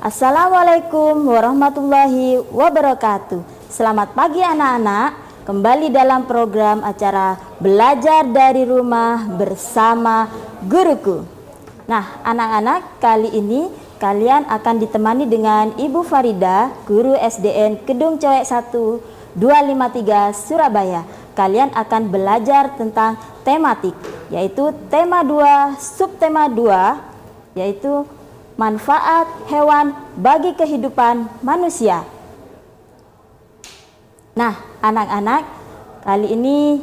Assalamualaikum warahmatullahi wabarakatuh. Selamat pagi anak-anak. Kembali dalam program acara Belajar dari Rumah bersama Guruku. Nah, anak-anak, kali ini kalian akan ditemani dengan Ibu Farida, Guru SDN Kedung Cowek 1 253 Surabaya. Kalian akan belajar tentang tematik, yaitu tema 2, subtema 2, yaitu manfaat hewan bagi kehidupan manusia. Nah, anak-anak, kali ini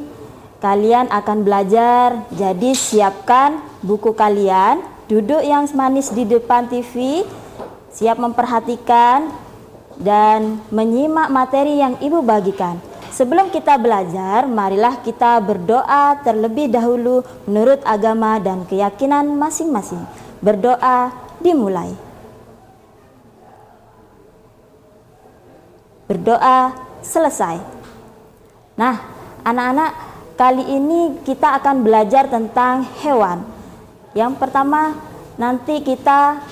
kalian akan belajar, jadi siapkan buku kalian, duduk yang manis di depan TV, siap memperhatikan dan menyimak materi yang Ibu bagikan. Sebelum kita belajar, marilah kita berdoa terlebih dahulu menurut agama dan keyakinan masing-masing. Berdoa dimulai. Berdoa selesai. Nah, anak-anak, kali ini kita akan belajar tentang hewan. Yang pertama, nanti kita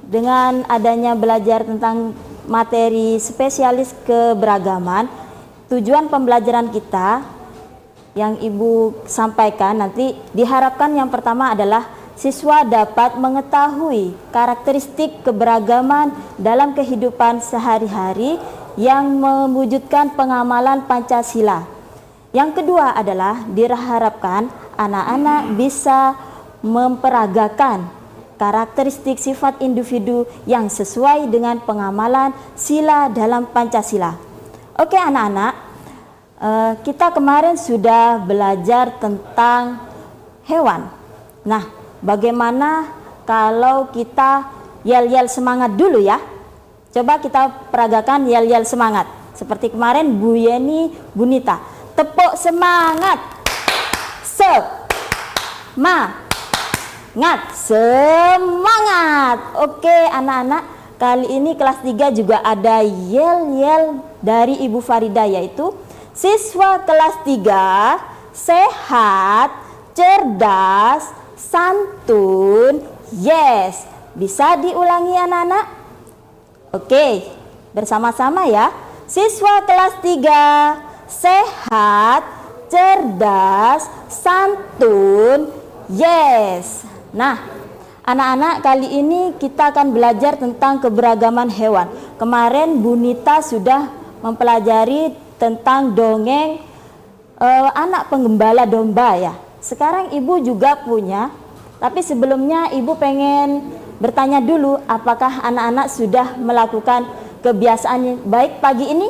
dengan adanya belajar tentang materi spesialis keberagaman, tujuan pembelajaran kita yang Ibu sampaikan nanti diharapkan yang pertama adalah siswa dapat mengetahui karakteristik keberagaman dalam kehidupan sehari-hari yang mewujudkan pengamalan Pancasila. Yang kedua adalah diharapkan anak-anak bisa memperagakan karakteristik sifat individu yang sesuai dengan pengamalan sila dalam Pancasila. Oke anak-anak, kita kemarin sudah belajar tentang hewan. Nah, bagaimana kalau kita yel-yel semangat dulu ya? Coba kita peragakan yel-yel semangat. Seperti kemarin Bu Yeni, Bu Nita. Tepuk semangat. Semangat. Oke anak-anak, kali ini kelas 3 juga ada yel-yel dari Ibu Farida, yaitu siswa kelas 3 sehat, cerdas, santun. Yes, bisa diulangi anak-anak? Oke, bersama-sama ya. Siswa kelas 3 sehat, cerdas, santun. Yes. Nah, anak-anak, kali ini kita akan belajar tentang keberagaman hewan. Kemarin Bu Nita sudah mempelajari tentang dongeng anak penggembala domba ya. Sekarang Ibu juga punya, tapi sebelumnya Ibu pengen bertanya dulu, apakah anak-anak sudah melakukan kebiasaan baik pagi ini?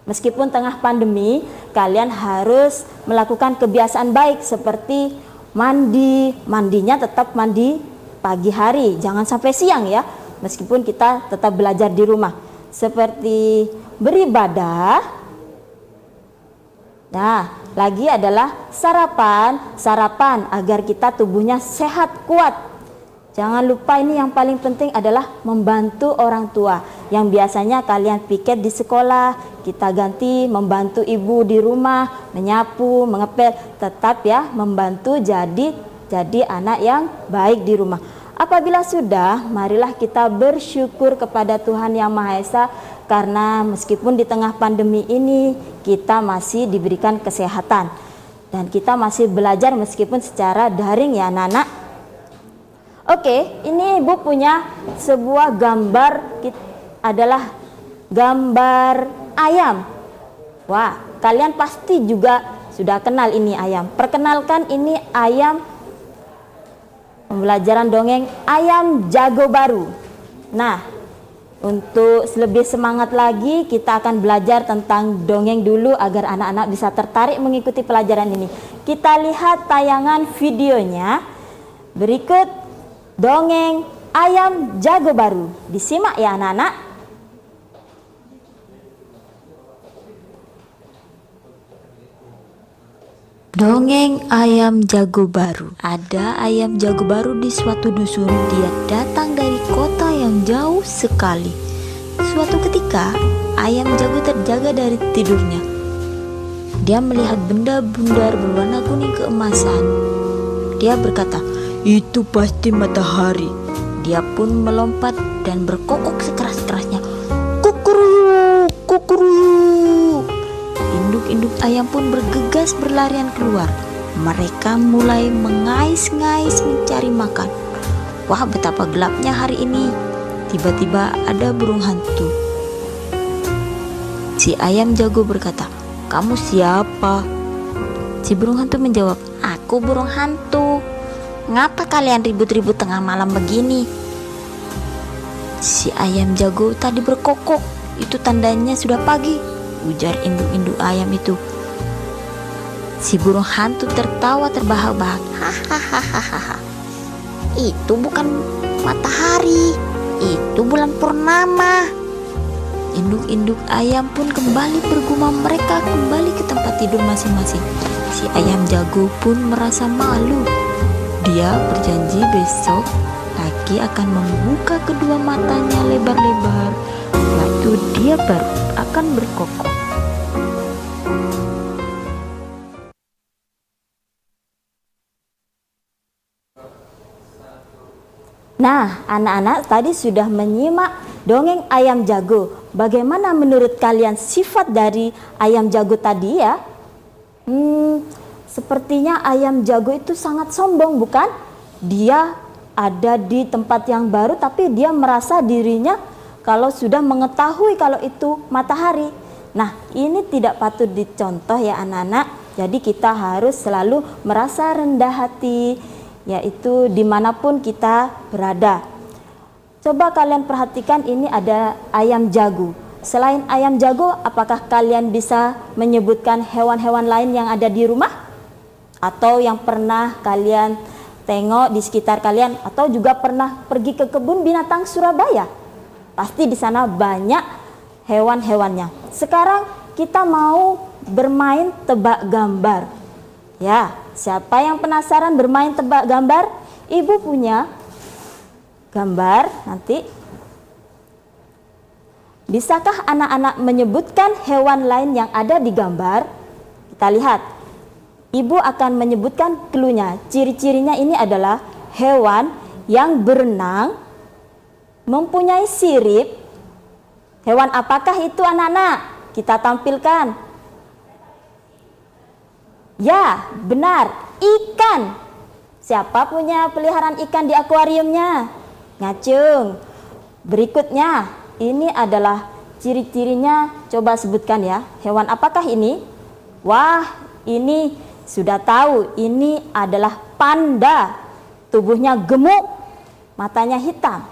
Meskipun tengah pandemi, kalian harus melakukan kebiasaan baik seperti mandinya tetap mandi pagi hari, jangan sampai siang ya, meskipun kita tetap belajar di rumah. Seperti beribadah. Nah, lagi adalah sarapan agar kita tubuhnya sehat, kuat. Jangan lupa, ini yang paling penting adalah membantu orang tua. Yang biasanya kalian piket di sekolah, kita ganti membantu ibu di rumah, menyapu, mengepel. Tetap ya, membantu jadi anak yang baik di rumah. Apabila sudah, marilah kita bersyukur kepada Tuhan Yang Maha Esa, karena meskipun di tengah pandemi ini kita masih diberikan kesehatan dan kita masih belajar meskipun secara daring ya anak-anak. Oke, ini Ibu punya sebuah gambar, adalah gambar ayam. Wah, kalian pasti juga sudah kenal ini ayam. Perkenalkan, ini ayam. Pembelajaran dongeng ayam jago baru. Nah, untuk lebih semangat lagi, kita akan belajar tentang dongeng dulu agar anak-anak bisa tertarik mengikuti pelajaran ini. Kita lihat tayangan videonya. Berikut dongeng ayam jago baru. Disimak ya anak-anak. Dongeng ayam jago baru. Ada ayam jago baru di suatu dusun. Dia datang dari kota yang jauh sekali. Suatu ketika, ayam jago terjaga dari tidurnya. Dia melihat benda bundar berwarna kuning keemasan. Dia berkata, "Itu pasti matahari." Dia pun melompat dan berkokok sekeras-kerasnya, kukuruyuk, kukuruyuk. Induk-induk ayam pun bergegas berlarian keluar. Mereka mulai mengais-ngais mencari makan. Wah, betapa gelapnya hari ini. Tiba-tiba ada burung hantu. Si ayam jago berkata, "Kamu siapa?" Si burung hantu menjawab, "Aku burung hantu. Ngapa kalian ribut-ribut tengah malam begini?" Si ayam jago tadi berkokok. "Itu tandanya sudah pagi," ujar induk-induk ayam itu. Si burung hantu tertawa terbahak-bahak. "Hahaha. Itu bukan matahari, itu bulan purnama." Induk-induk ayam pun kembali bergumam. Mereka kembali ke tempat tidur masing-masing. Si ayam jago pun merasa malu. Dia berjanji besok lagi akan membuka kedua matanya lebar-lebar. Setelah itu dia baru akan berkokok. Nah, anak-anak tadi sudah menyimak dongeng ayam jago. Bagaimana menurut kalian sifat dari ayam jago tadi ya? Sepertinya ayam jago itu sangat sombong, bukan? Dia ada di tempat yang baru tapi dia merasa dirinya kalau sudah mengetahui kalau itu matahari. Nah, ini tidak patut dicontoh ya anak-anak. Jadi kita harus selalu merasa rendah hati, yaitu dimanapun kita berada. Coba kalian perhatikan, ini ada ayam jago. Selain ayam jago, apakah kalian bisa menyebutkan hewan-hewan lain yang ada di rumah? Atau yang pernah kalian tengok di sekitar kalian? Atau juga pernah pergi ke kebun binatang Surabaya? Pasti di sana banyak hewan-hewannya. Sekarang kita mau bermain tebak gambar. Ya, siapa yang penasaran bermain tebak gambar? Ibu punya gambar nanti. Bisakah anak-anak menyebutkan hewan lain yang ada di gambar? Kita lihat. Ibu akan menyebutkan clue-nya. Ciri-cirinya ini adalah hewan yang berenang, mempunyai sirip. Hewan apakah itu anak-anak? Kita tampilkan. Ya, benar, ikan. Siapa punya peliharaan ikan di akuariumnya? Ngacung. Berikutnya, ini adalah ciri-cirinya. Coba sebutkan ya. Hewan apakah ini? Wah, ini sudah tahu. Ini adalah panda. Tubuhnya gemuk, matanya hitam.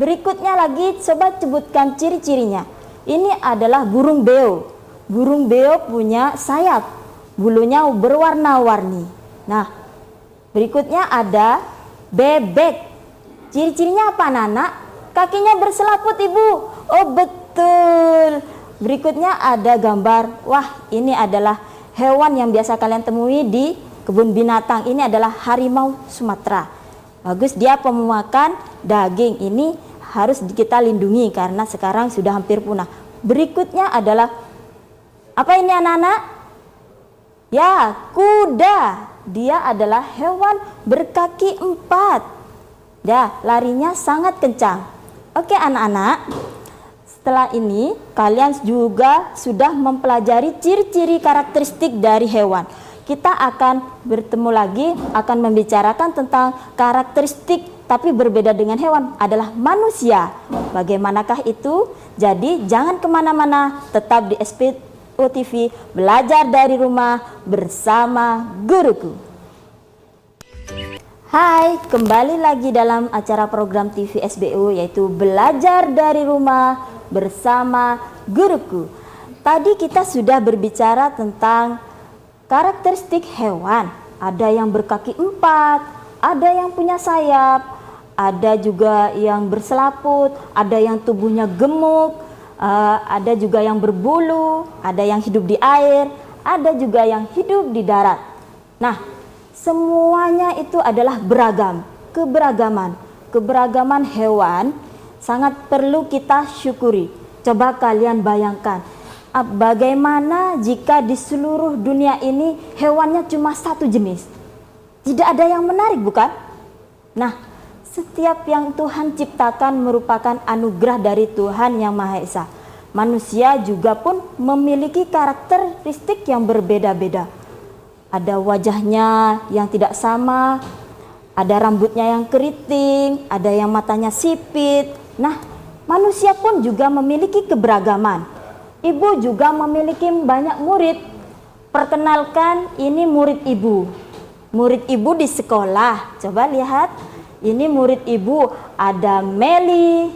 Berikutnya lagi, coba sebutkan ciri-cirinya. Ini adalah burung beo. Burung beo punya sayap. Bulunya berwarna-warni. Nah, berikutnya ada bebek. Ciri-cirinya apa anak-anak? Kakinya berselaput ibu. Oh betul. Berikutnya ada gambar. Wah, ini adalah hewan yang biasa kalian temui di kebun binatang. Ini adalah harimau Sumatera. Bagus, dia pemakan daging. Ini harus kita lindungi karena sekarang sudah hampir punah. Berikutnya adalah apa ini anak-anak? Ya, kuda. Dia adalah hewan berkaki 4. Ya, larinya sangat kencang. Oke anak-anak, setelah ini kalian juga sudah mempelajari ciri-ciri karakteristik dari hewan. Kita akan bertemu lagi, akan membicarakan tentang karakteristik tapi berbeda dengan hewan adalah manusia. Bagaimanakah itu? Jadi jangan kemana-mana, tetap di SPO TV, belajar dari rumah bersama guruku. Hai, kembali lagi dalam acara program TV SBU, yaitu belajar dari rumah bersama guruku. Tadi kita sudah berbicara tentang karakteristik hewan. Ada yang berkaki 4, ada yang punya sayap, ada juga yang berselaput, ada yang tubuhnya gemuk, ada juga yang berbulu, ada yang hidup di air, ada juga yang hidup di darat. Nah, semuanya itu adalah beragam, keberagaman hewan sangat perlu kita syukuri. Coba kalian bayangkan, bagaimana jika di seluruh dunia ini hewannya cuma satu jenis? Tidak ada yang menarik, bukan? Nah, Setiap yang Tuhan ciptakan merupakan anugerah dari Tuhan Yang Maha Esa. Manusia juga pun memiliki karakteristik yang berbeda-beda. Ada wajahnya yang tidak sama, ada rambutnya yang keriting, ada yang matanya sipit. Nah, manusia pun juga memiliki keberagaman. Ibu juga memiliki banyak murid. Perkenalkan, ini murid ibu. Murid ibu di sekolah. Coba lihat. Ini murid ibu, ada Meli,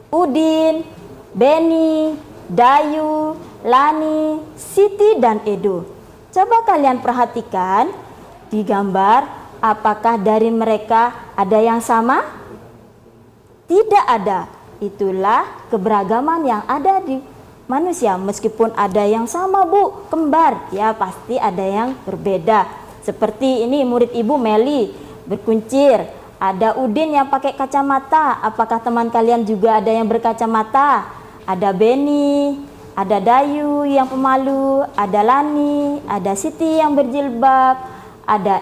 Udin, Beni, Dayu, Lani, Siti, dan Edo. Coba kalian perhatikan di gambar, apakah dari mereka ada yang sama? Tidak ada. Itulah keberagaman yang ada di manusia. Meskipun ada yang sama, Bu, kembar, ya pasti ada yang berbeda. Seperti ini murid ibu Meli, berkuncir. Ada Udin yang pakai kacamata. Apakah teman kalian juga ada yang berkacamata? Ada Beni, ada Dayu yang pemalu, ada Lani, ada Siti yang berjilbab, ada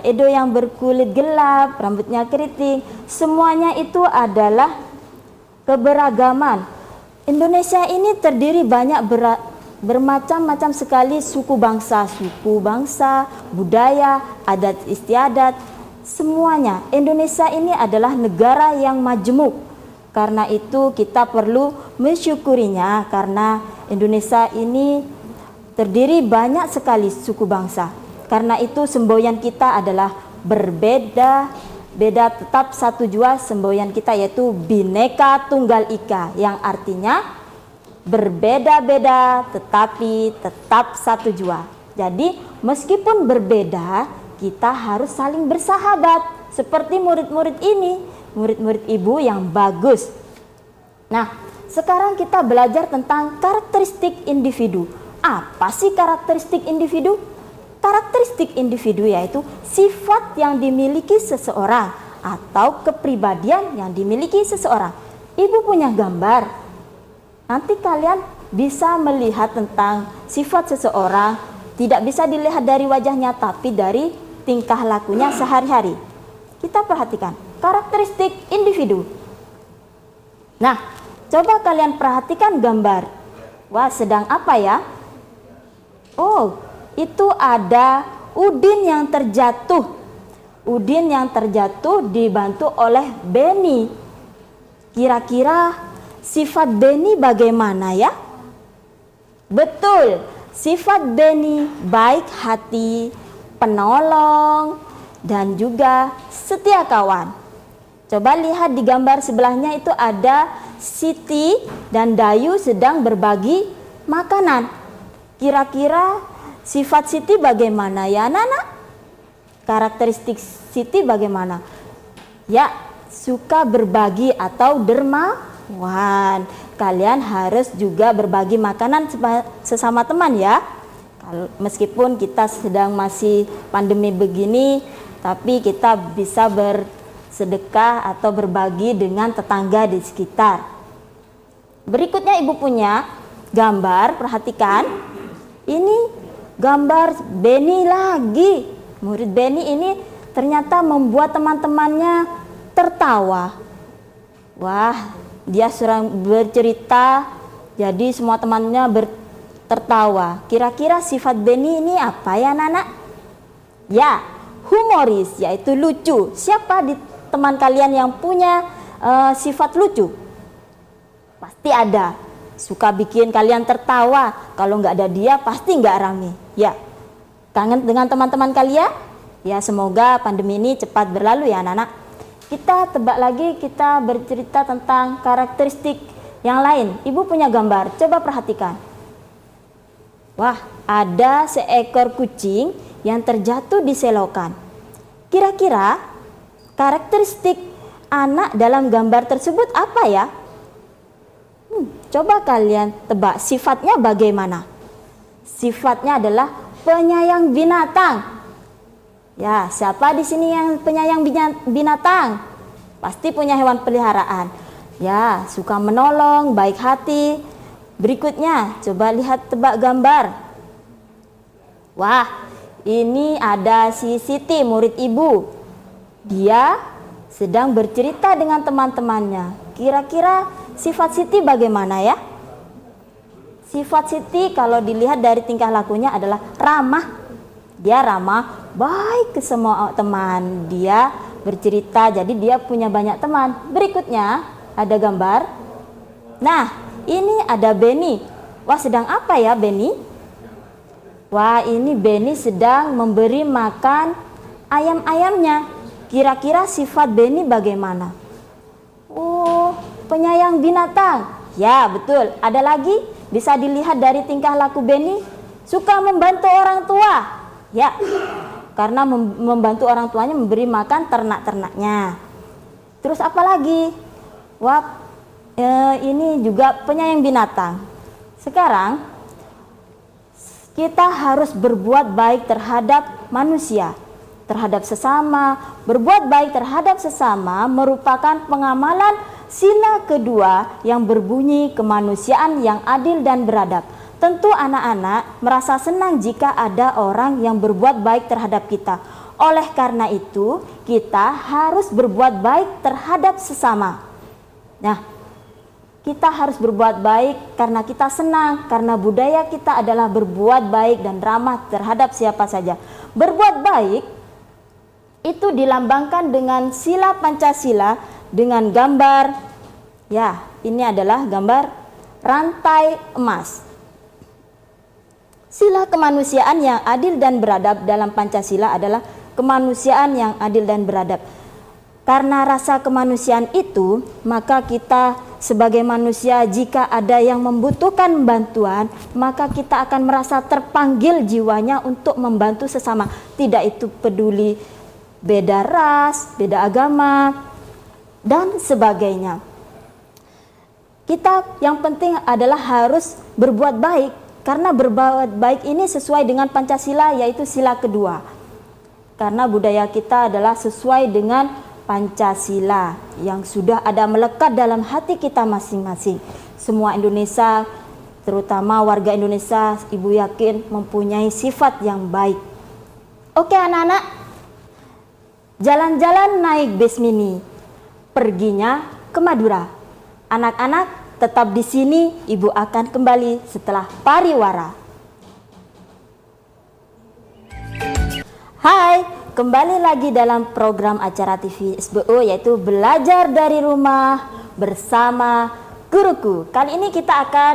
Edo yang berkulit gelap, rambutnya keriting. Semuanya itu adalah keberagaman. Indonesia ini terdiri banyak bermacam-macam sekali suku bangsa, budaya, adat istiadat. Semuanya, Indonesia ini adalah negara yang majemuk. Karena itu kita perlu mensyukurinya, karena Indonesia ini terdiri banyak sekali suku bangsa. Karena itu semboyan kita adalah berbeda, beda tetap satu jua. Semboyan kita yaitu Bhinneka Tunggal Ika, yang artinya berbeda-beda tetapi tetap satu jua. Jadi meskipun berbeda, kita harus saling bersahabat. Seperti murid-murid ini, murid-murid ibu yang bagus. Nah, sekarang kita belajar tentang karakteristik individu. Apa sih karakteristik individu? Karakteristik individu yaitu sifat yang dimiliki seseorang atau kepribadian yang dimiliki seseorang. Ibu punya gambar. Nanti kalian bisa melihat tentang sifat seseorang. Tidak bisa dilihat dari wajahnya, tapi dari tingkah lakunya sehari-hari. Kita perhatikan karakteristik individu. Nah, coba kalian perhatikan gambar. Wah, sedang apa ya? Oh, itu ada Udin yang terjatuh. Udin yang terjatuh dibantu oleh Beni. Kira-kira sifat Beni bagaimana ya? Betul, sifat Beni baik hati, penolong, dan juga setia kawan. Coba lihat di gambar sebelahnya, itu ada Siti dan Dayu sedang berbagi makanan. Kira-kira sifat Siti bagaimana ya anak-anak? Karakteristik Siti bagaimana? Ya, suka berbagi atau dermawan. Kalian harus juga berbagi makanan sesama teman ya. Meskipun kita sedang masih pandemi begini, tapi kita bisa bersedekah atau berbagi dengan tetangga di sekitar. Berikutnya ibu punya gambar, perhatikan. Ini gambar Beni lagi. Murid Beni ini ternyata membuat teman-temannya tertawa. Wah, dia sedang bercerita, jadi semua temannya tertawa. Kira-kira sifat Beni ini apa ya anak-anak? Ya, humoris, yaitu lucu. Siapa di teman kalian yang punya sifat lucu? Pasti ada. Suka bikin kalian tertawa. Kalau nggak ada dia pasti nggak rame. Ya, kangen dengan teman-teman kalian? Ya, semoga pandemi ini cepat berlalu ya anak-anak. Kita tebak lagi, kita bercerita tentang karakteristik yang lain. Ibu punya gambar, coba perhatikan. Wah, ada seekor kucing yang terjatuh di selokan. Kira-kira karakteristik anak dalam gambar tersebut apa ya? Coba kalian tebak sifatnya bagaimana? Sifatnya adalah penyayang binatang. Ya, siapa di sini yang penyayang binatang? Pasti punya hewan peliharaan. Ya, suka menolong, baik hati. Berikutnya, coba lihat tebak gambar. Wah, ini ada si Siti, murid ibu. Dia sedang bercerita dengan teman-temannya. Kira-kira sifat Siti bagaimana ya? Sifat Siti kalau dilihat dari tingkah lakunya adalah ramah. Dia ramah, baik ke semua teman. Dia bercerita, jadi dia punya banyak teman. Berikutnya ada gambar. Nah, ini ada Benny. Wah, sedang apa ya Benny? Wah, ini Benny sedang memberi makan ayam-ayamnya. Kira-kira sifat Benny bagaimana? Oh, penyayang binatang. Ya, betul. Ada lagi bisa dilihat dari tingkah laku Benny, suka membantu orang tua. Ya, karena membantu orang tuanya memberi makan ternak-ternaknya. Terus apa lagi? Wah, ini juga penyayang binatang. Sekarang kita harus berbuat baik terhadap manusia, terhadap sesama. Berbuat baik terhadap sesama merupakan pengamalan sila kedua yang berbunyi kemanusiaan yang adil dan beradab. Tentu anak-anak merasa senang jika ada orang yang berbuat baik terhadap kita. Oleh karena itu, kita harus berbuat baik terhadap sesama. Nah, kita harus berbuat baik karena kita senang, karena budaya kita adalah berbuat baik dan ramah terhadap siapa saja. Berbuat baik itu dilambangkan dengan sila Pancasila dengan gambar, ya, ini adalah gambar rantai emas. Sila kemanusiaan yang adil dan beradab dalam Pancasila adalah kemanusiaan yang adil dan beradab. Karena rasa kemanusiaan itu, maka kita sebagai manusia jika ada yang membutuhkan bantuan, maka kita akan merasa terpanggil jiwanya untuk membantu sesama. Tidak itu peduli beda ras, beda agama, dan sebagainya. Kita yang penting adalah harus berbuat baik, karena berbuat baik ini sesuai dengan Pancasila, yaitu sila kedua. Karena budaya kita adalah sesuai dengan Pancasila yang sudah ada melekat dalam hati kita masing-masing. Semua Indonesia, terutama warga Indonesia, Ibu yakin mempunyai sifat yang baik. Oke anak-anak, jalan-jalan naik bis mini, perginya ke Madura. Anak-anak tetap di sini, Ibu akan kembali setelah pariwara. Hai, kembali lagi dalam program acara TV SBO, yaitu Belajar dari Rumah bersama Guruku. Kali ini kita akan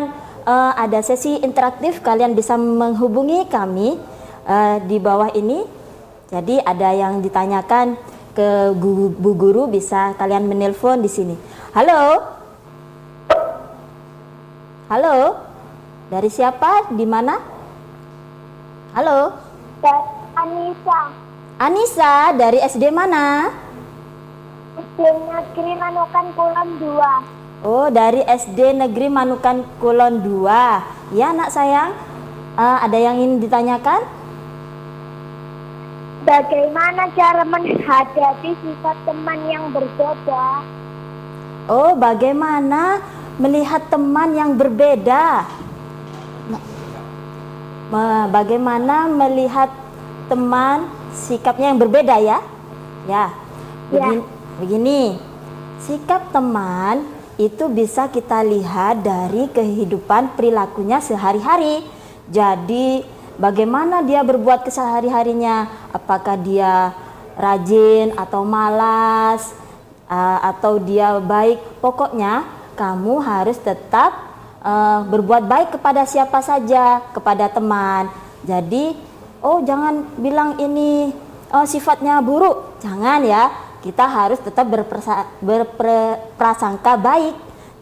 ada sesi interaktif. Kalian bisa menghubungi kami di bawah ini. Jadi ada yang ditanyakan ke Bu Guru, bisa kalian menelpon di sini. Halo? Halo? Dari siapa? Di mana? Halo? Anissa. Anissa, dari SD mana? SD Negeri Manukan Kulon 2. Oh, dari SD Negeri Manukan Kulon 2. Ya, nak sayang. Ada yang ingin ditanyakan? Bagaimana cara menghadapi sifat teman yang berbeda? Oh, bagaimana melihat teman yang berbeda? Bagaimana melihat teman sikapnya yang berbeda ya? Ya. Begini. Sikap teman itu bisa kita lihat dari kehidupan perilakunya sehari-hari. Jadi bagaimana dia berbuat kesehari-harinya, apakah dia rajin atau malas, atau dia baik. Pokoknya kamu harus tetap berbuat baik kepada siapa saja, kepada teman. Jadi jangan bilang ini sifatnya buruk, jangan ya. Kita harus tetap berprasangka baik.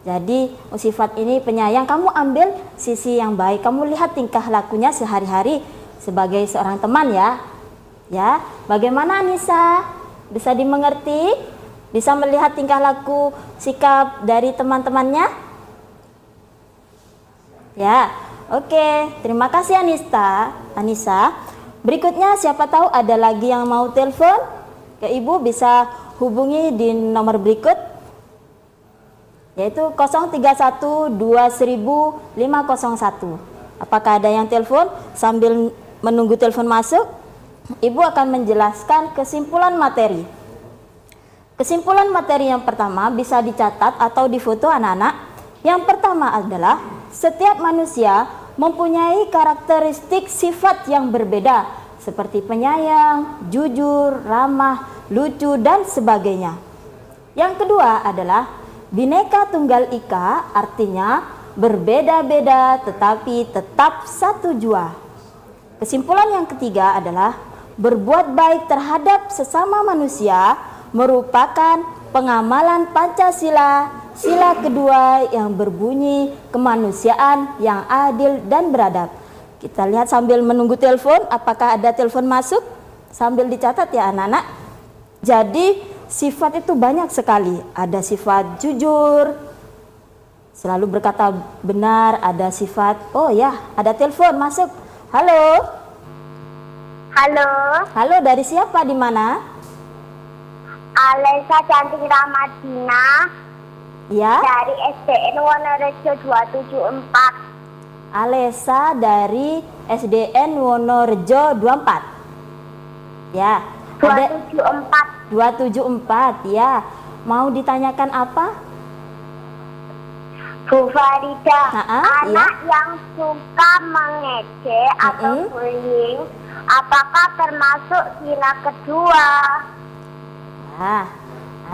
Jadi sifat ini penyayang, kamu ambil sisi yang baik, kamu lihat tingkah lakunya sehari-hari sebagai seorang teman ya. Ya, bagaimana Anissa? Bisa dimengerti? Bisa melihat tingkah laku, sikap dari teman-temannya? Ya, oke. Terima kasih Anissa. Berikutnya siapa tahu ada lagi yang mau telepon ke Ibu, bisa hubungi di nomor berikut, yaitu 031200501. Apakah ada yang telepon? Sambil menunggu telepon masuk, Ibu akan menjelaskan kesimpulan materi. Kesimpulan materi yang pertama bisa dicatat atau difoto anak-anak. Yang pertama adalah setiap manusia mempunyai karakteristik sifat yang berbeda seperti penyayang, jujur, ramah, lucu, dan sebagainya. Yang kedua adalah Bhinneka Tunggal Ika, artinya berbeda-beda tetapi tetap satu jua. Kesimpulan yang ketiga adalah berbuat baik terhadap sesama manusia merupakan pengamalan Pancasila, sila kedua yang berbunyi kemanusiaan yang adil dan beradab. Kita lihat sambil menunggu telepon, apakah ada telepon masuk? Sambil dicatat ya anak-anak. Jadi sifat itu banyak sekali. Ada sifat jujur, selalu berkata benar, ada sifat, oh ya, ada telepon masuk. Halo. Halo, Halo, dari siapa, di mana? Alesa Cantik Ramadina Ya. dari SDN Wonorejo 274. Alesa dari SDN Wonorejo 24. Ya. Ada 274. 274 ya. Mau ditanyakan apa? Bu Farida, iya. anak yang suka mengejek atau bullying, apakah termasuk sila kedua? Nah,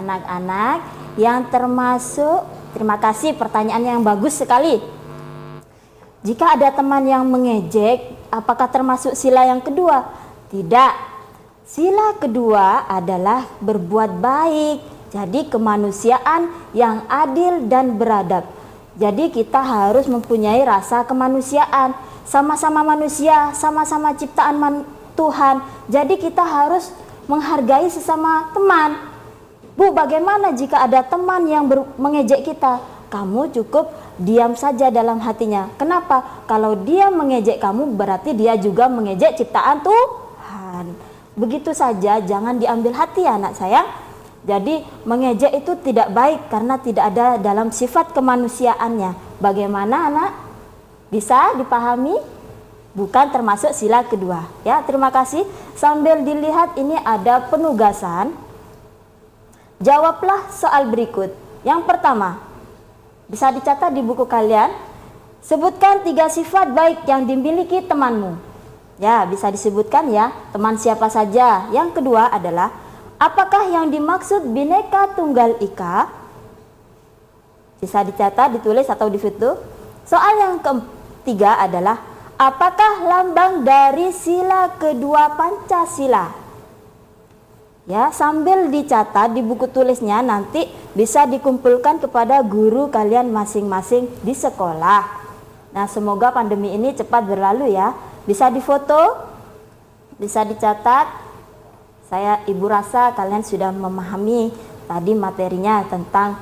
anak-anak yang termasuk, terima kasih pertanyaan yang bagus sekali. Jika ada teman yang mengejek, apakah termasuk sila yang kedua? Tidak. Sila kedua adalah berbuat baik. Jadi kemanusiaan yang adil dan beradab. Jadi kita harus mempunyai rasa kemanusiaan. Sama-sama manusia, sama-sama ciptaan Tuhan. Jadi kita harus menghargai sesama teman. Bu, bagaimana jika ada teman yang mengejek kita? Kamu cukup diam saja dalam hatinya. Kenapa? Kalau dia mengejek kamu, berarti dia juga mengejek ciptaan Tuhan. Begitu saja, jangan diambil hati anak sayang. Jadi mengejek itu tidak baik karena tidak ada dalam sifat kemanusiaannya. Bagaimana anak? Bisa dipahami? Bukan termasuk sila kedua. Ya, terima kasih. Sambil dilihat ini ada penugasan. Jawablah soal berikut. Yang pertama, bisa dicatat di buku kalian. Sebutkan 3 sifat baik yang dimiliki temanmu. Ya, bisa disebutkan ya, teman siapa saja. Yang kedua adalah, apakah yang dimaksud Bhinneka Tunggal Ika? Bisa dicatat, ditulis atau difoto. Soal yang ketiga adalah, apakah lambang dari sila kedua Pancasila? Ya, sambil dicatat di buku tulisnya, nanti bisa dikumpulkan kepada guru kalian masing-masing di sekolah. Nah, semoga pandemi ini cepat berlalu ya. Bisa difoto, bisa dicatat. Ibu rasa kalian sudah memahami tadi materinya tentang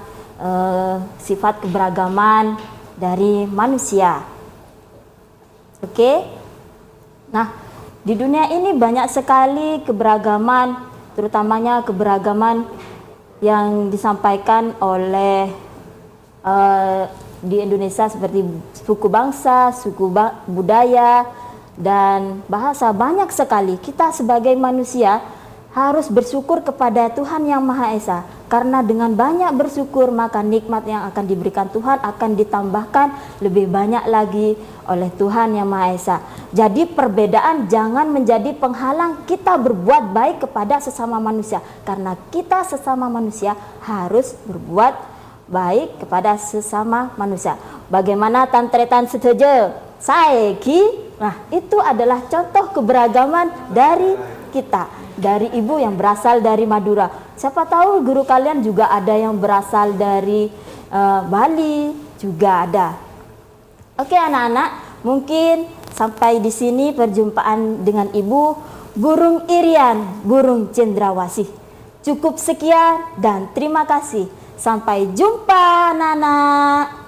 sifat keberagaman dari manusia. Oke. Nah, di dunia ini banyak sekali keberagaman, terutamanya keberagaman yang disampaikan oleh di Indonesia seperti suku bangsa, budaya, dan bahasa. Banyak sekali. Kita sebagai manusia harus bersyukur kepada Tuhan Yang Maha Esa, karena dengan banyak bersyukur maka nikmat yang akan diberikan Tuhan akan ditambahkan lebih banyak lagi oleh Tuhan Yang Maha Esa. Jadi perbedaan jangan menjadi penghalang kita berbuat baik kepada sesama manusia, karena kita sesama manusia harus berbuat baik kepada sesama manusia. Bagaimana Tantretan setuju? Saiki. Nah, itu adalah contoh keberagaman dari kita, dari ibu yang berasal dari Madura. Siapa tahu guru kalian juga ada yang berasal dari Bali, juga ada. Oke anak-anak, mungkin sampai di sini perjumpaan dengan ibu burung Irian, burung cendrawasih. Cukup sekian dan terima kasih. Sampai jumpa anak-anak.